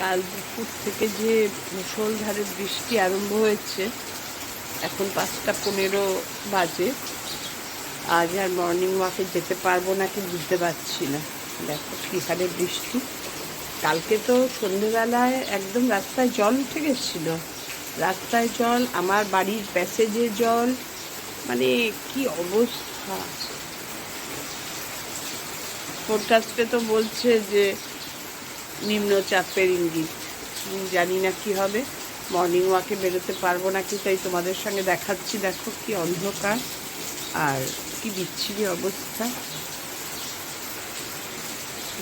কাল দুপুর থেকে যে মুষলধারে বৃষ্টি আরম্ভ হয়েছে, এখন 5:15 বাজে। আজ আর মর্নিং ওয়াকে যেতে পারবো নাকি বুঝতে পারছি না। দেখো কী হারে বৃষ্টি। কালকে তো সন্ধেবেলায় একদম রাস্তায় জল উঠে গেছিল, রাস্তায় জল, আমার বাড়ির প্যাসেজে জল, মানে কি অবস্থা। ফোরকাস্টে তো বলছে যে নিম্নচাপের ইঙ্গিত, জানি না কি হবে। মর্নিং ওয়াকে বেরোতে পারবো নাকি, তাই তোমাদের সঙ্গে দেখাচ্ছি। দেখো কি অন্ধকার আর কি বিচ্ছিরি অবস্থা।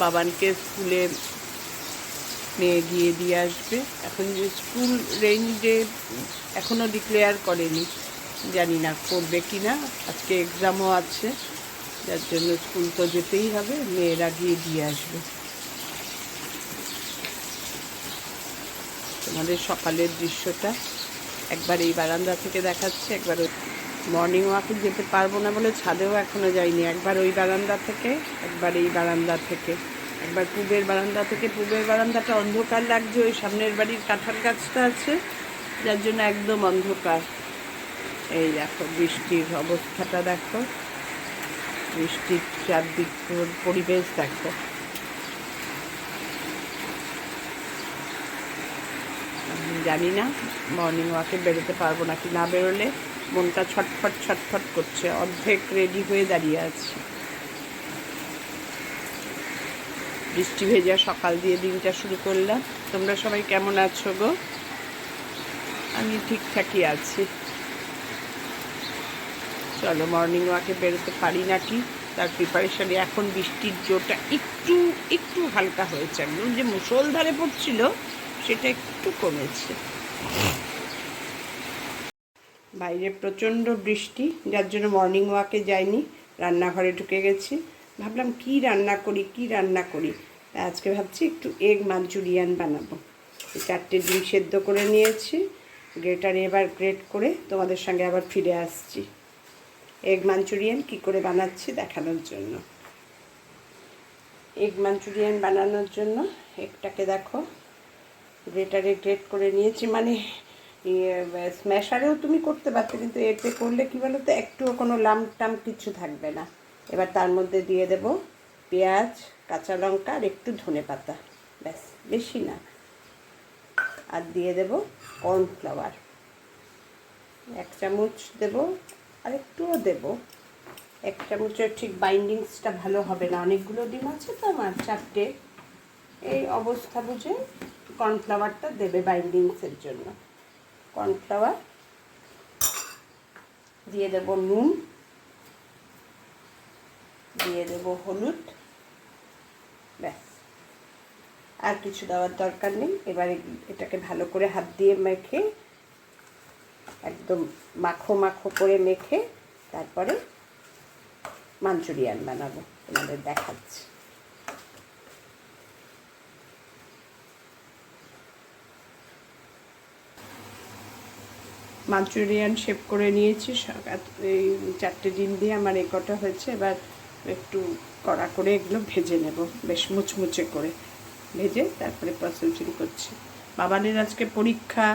বাবানকে স্কুলে নিয়ে গিয়ে দিয়ে আসবে। এখন যে স্কুল রেঞ্জে এখনও ডিক্লেয়ার করেনি, জানি না করবে কি না। আজকে এক্সামও আছে, যার জন্য স্কুল তো যেতেই হবে, মেয়েরা গিয়ে দিয়ে আসবে। তোমাদের সকালের দৃশ্যটা একবার এই বারান্দা থেকে দেখাচ্ছে, একবার মর্নিং ওয়াকে যেতে পারবো না বলে ছাদেও এখনও যাইনি। একবার ওই বারান্দা থেকে, একবার এই বারান্দা থেকে, একবার পূবের বারান্দা থেকে। পূবের বারান্দাটা অন্ধকার লাগছে, ওই সামনের বাড়ির কাঁঠাল গাছটা আছে, যার জন্য একদম অন্ধকার। এই দেখো বৃষ্টির অবস্থাটা দেখো, বৃষ্টির চারদিক পরিবেশ দেখো। জানি না মর্নিং ওয়াকে বেরোতে পারবো নাকি। না বেরোলে মনটা ছটফট ছটফট করছে, অর্ধেক রেডি হয়ে দাঁড়িয়ে আছি। বৃষ্টি ভেজা সকাল দিয়ে দিনটা শুরু করলাম। তোমরা সবাই কেমন আছো গো? আমি ঠিকঠাকই আছি। চলো মর্নিং ওয়াকে বেরোতে পারি নাকি তার প্রিপারেশানে। এখন বৃষ্টির জোরটা একটু একটু হালকা হয়েছে, একদম যে মুষলধারে পড়ছিল সেটা একটু কমেছে। বাইরে প্রচণ্ড বৃষ্টি, যার জন্য মর্নিং ওয়াকে যাইনি, রান্নাঘরে ঢুকে গেছি। ভাবলাম কি রান্না করি। আজকে ভাবছি একটু এগ মাঞ্চুরিয়ান বানাবো। 4টে ডিম সেদ্ধ করে নিয়েছি, গ্রেটারে এবার গ্রেট করে তোমাদের সঙ্গে আবার ফিরে আসছি এগ মাঞ্চুরিয়ান কী করে বানাচ্ছি দেখানোর জন্য। এগ মাঞ্চুরিয়ান বানানোর জন্য এগটাকে দেখো গ্রেটারে গ্রেট করে নিয়েছি। মানে স্ম্যাশারেও তুমি করতে পারছো, কিন্তু এতে করলে কী বলো তো, একটুও কোনো লাম্প টাম্প কিছু থাকবে না। এবার তার মধ্যে দিয়ে দেব পেঁয়াজ, কাঁচা লঙ্কা আর একটু ধনেপাতা, ব্যাস, বেশি না। আর দিয়ে দেব কর্নফ্লাওয়ার 1 চামচ দেব, আর একটুও দেব। 1 চামচের ঠিক বাইন্ডিংসটা ভালো হবে না, অনেকগুলো ডিম আছে তো আমার, 4টে। এই অবস্থা বুঝে কর্নফ্লাওয়ারটা দেবে বাইন্ডিংসের জন্য। কর্নফ্লাওয়ার দিয়ে দেব, নুন দিয়ে দেব, হলুদ, ব্যাস, আর কিছু দেওয়ার দরকার নেই। এবারে এটাকে ভালো করে হাত দিয়ে মেখে, একদম মাখো মাখো করে মেখে তারপরে মাঞ্চুরিয়ান বানাবো, তোমাদের দেখাচ্ছি। মাঞ্চুরিয়ান শেপ করে নিয়েছি, এই 4টে ডিম দিয়ে আমার এই কটা হয়েছে। এবার একটু কড়া করে এগুলো ভেজে নেব, বেশ মুচমুচে করে ভেজে তারপরে প্রসেসিং করছি। বাবানের আজকে পরীক্ষা,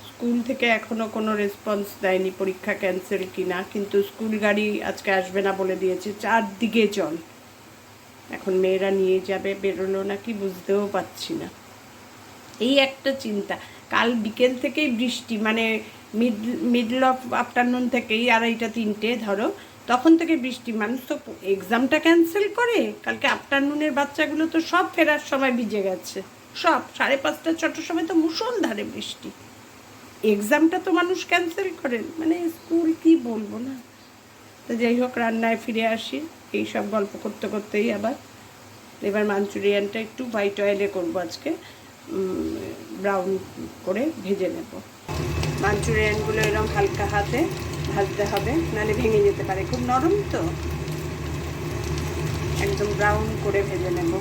স্কুল থেকে এখনও কোনো রেসপন্স দেয়নি পরীক্ষা ক্যান্সেল কিনা, কিন্তু স্কুল গাড়ি আজকে আসবে না বলে দিয়েছে। চারদিকে জল, এখন মেয়েরা নিয়ে যাবে, বেরোলো নাকি বুঝতেও পারছি না। এই একটা চিন্তা। কাল বিকেল থেকেই বৃষ্টি, মানে মিডল অফ আফটারনুন থেকেই, 2:30-3টে ধরো, তখন থেকে বৃষ্টি। মানুষ তো এক্সামটা ক্যান্সেল করে, কালকে আফটারনুনের বাচ্চাগুলো তো সব ফেরার সময় ভিজে গেছে, সব 5:30 6টার সময় তো মুষলধারে বৃষ্টি। এক্সামটা তো মানুষ ক্যান্সেল করেন, মানে স্কুল কি বলবো না। তো যাই হোক, রান্নায় ফিরে আসি। এই সব গল্প করতে করতেই এবার মাঞ্চুরিয়ানটা একটু হোয়াইট অয়েলে করবো আজকে, ব্রাউন করে ভেজে নেব। মাঞ্চুরিয়ানগুলো এরকম হালকা হাতে ভাজতে হবে, নাহলে ভেঙে যেতে পারে, খুব নরম তো। একদম ব্রাউন করে ভেজে নেব।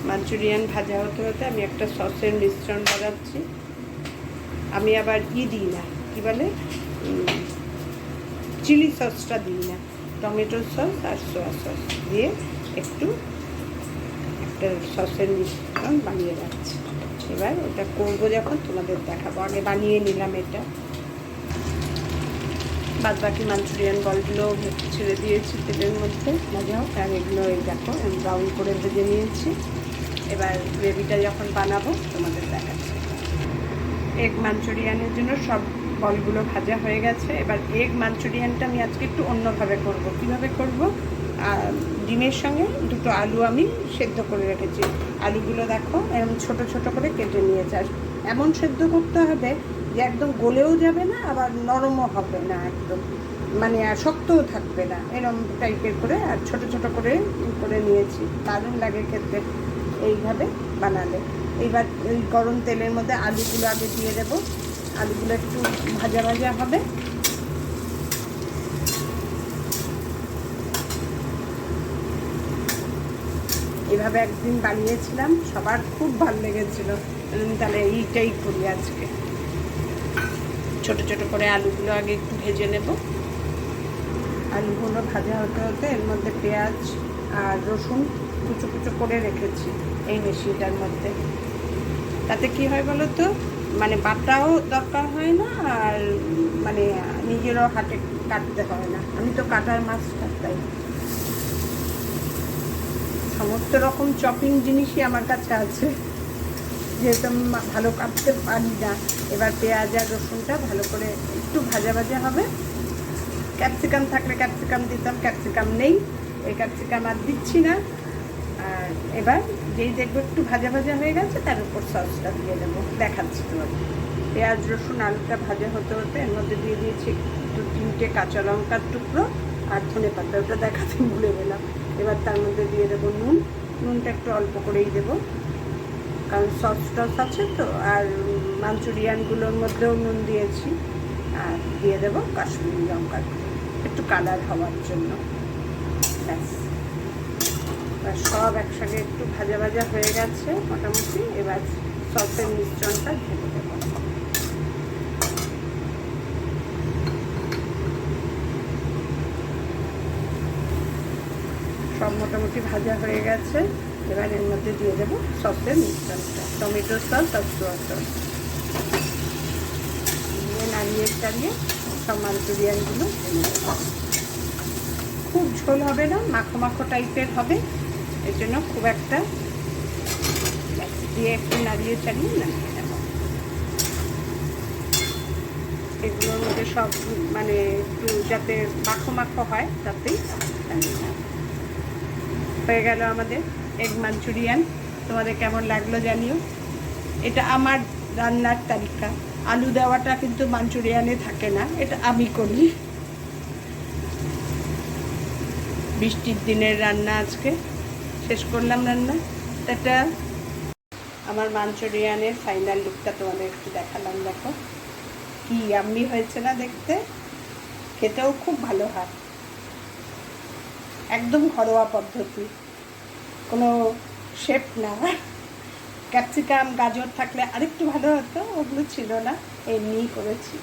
মাঞ্চুরিয়ান ভাজা হতে হতে আমি একটা সসের মিশ্রণ বানাচ্ছি। আমি আবার দিই না, কী বলে, চিলি সসটা দিই না, টমেটো সস আর সোয়া সস দিয়ে একটু একটা সসের মিশ্রণ বানিয়ে রাখছি। এবার ওটা করবো যখন তোমাদের দেখাবো। আগে বানিয়ে নিলাম এটা। বাদ বাকি মাঞ্চুরিয়ান বলগুলো ছেড়ে দিয়েছি তেলের মধ্যে ভাজা হোক। আর এগুলো এই দেখো ব্রাউন করে ভেজে নিয়েছি। এবার গ্রেভিটা যখন বানাবো তোমাদের দেখাচ্ছি। এগ মাঞ্চুরিয়ানের জন্য সব বলগুলো ভাজা হয়ে গেছে। এবার এগ মাঞ্চুরিয়ানটা আমি আজকে একটু অন্যভাবে করব। কীভাবে করব? ডিমের সঙ্গে দুটো আলু আমি সেদ্ধ করে রেখেছি। আলুগুলো দেখো এরকম ছোট ছোট করে কেটে নিয়েছি। আর এমন সেদ্ধ করতে হবে যে একদম গলেও যাবে না, আবার নরমও হবে না, একদম মানে আর শক্তও থাকবে না, এরকম টাইপের করে। আর ছোট ছোট করে করে নিয়েছি, দারুণ লাগে খেতে এইভাবে বানালে। এইবার ওই গরম তেলের মধ্যে আলুগুলো আগে দিয়ে দেবো। আলুগুলো একটু ভাজা ভাজা হবে। এভাবে একদিন বানিয়েছিলাম, সবার খুব ভালো লেগেছিলো। তাহলে এইটাই করি আজকে। ছোট ছোট করে আলুগুলো আগে একটু ভেজে নেব। আলুগুলো ভাজা হতে হতে এর মধ্যে পেঁয়াজ আর রসুন কুচো কুচো করে রেখেছি এই মেশিনটার মধ্যে। তাতে কি হয় বলো তো, মানে বাটাও দরকার হয় না, আর মানে নিজেরও হাতে কাটতে হয় না। আমি তো কাটার মাছ কাটতাই। সমস্ত রকম চপিং জিনিসই আমার কাছে আছে, যেহেতু আমি ভালো কাটতে পারি না। এবার পেঁয়াজ আর রসুনটা ভালো করে একটু ভাজা ভাজা হবে। ক্যাপসিকাম থাকলে ক্যাপসিকাম দিতাম, ক্যাপসিকাম নেই, এই ক্যাপসিকাম আর দিচ্ছি না। আর এবার যেই দেখবো একটু ভাজা ভাজা হয়ে গেছে, তার উপর সসটা দিয়ে দেবো, দেখাচ্ছি তোমাকে। পেঁয়াজ রসুন আলুটা ভাজা হতে হতে এর মধ্যে দিয়ে দিয়েছি 2-3টে কাঁচা লঙ্কার টুকরো আর ধনে পাতা, ওটা দেখাতে ভুলে গেলাম। এবার তার মধ্যে দিয়ে দেবো নুন। নুনটা একটু অল্প করেই দেবো, কারণ সস টস আছে তো। আর মাঞ্চুরিয়ানগুলোর মধ্যেও নুন দিয়েছি। আর দিয়ে দেবো কাশ্মীরি লঙ্কার একটু কালার হওয়ার জন্য, ব্যাস। এবার সব একসঙ্গে একটু ভাজা ভাজা হয়ে গেছে মোটামুটি। এবার সসের মিশ্রণটা ঢেলে দেবো। সব মোটামুটি ভাজা হয়ে গেছে। এবার এর মধ্যে দিয়ে দেবো সসের মিশ্রণটা, টমেটো সস আর সোয়া সস দিয়ে নাড়িয়ে টাড়িয়ে সব মাঞ্চুরিয়ানগুলো ঢেলে দেবো। খুব ঝোল হবে না, মাখো মাখো টাইপের হবে, এর জন্য খুব একটা দিয়ে একটু নাড়িয়ে চাড়িয়ে নামিয়ে নেব। এগুলোর মধ্যে সব মানে একটু যাতে মাখো মাখো হয়, তাতেই হয়ে গেল আমাদের এগ মাঞ্চুরিয়ান। তোমাদের কেমন লাগলো জানিও। এটা আমার রান্নার তালিকা। আলু দেওয়াটা কিন্তু মাঞ্চুরিয়ানে থাকে না, এটা আমি করি। বৃষ্টির দিনের রান্না আজকে শেষ করলাম রান্না। এটা আমার মাঞ্চুরিয়ানের ফাইনাল লুকটা তোমাদের একটু দেখালাম। দেখো কি ইয়াম্মি হয়েছে না দেখতে, খেতেও খুব ভালো হয়। একদম ঘরোয়া পদ্ধতি, কোনো শেপ না। ক্যাপসিকাম গাজর থাকলে আরেকটু ভালো হতো, ওগুলো ছিল না, এমনিই করেছি।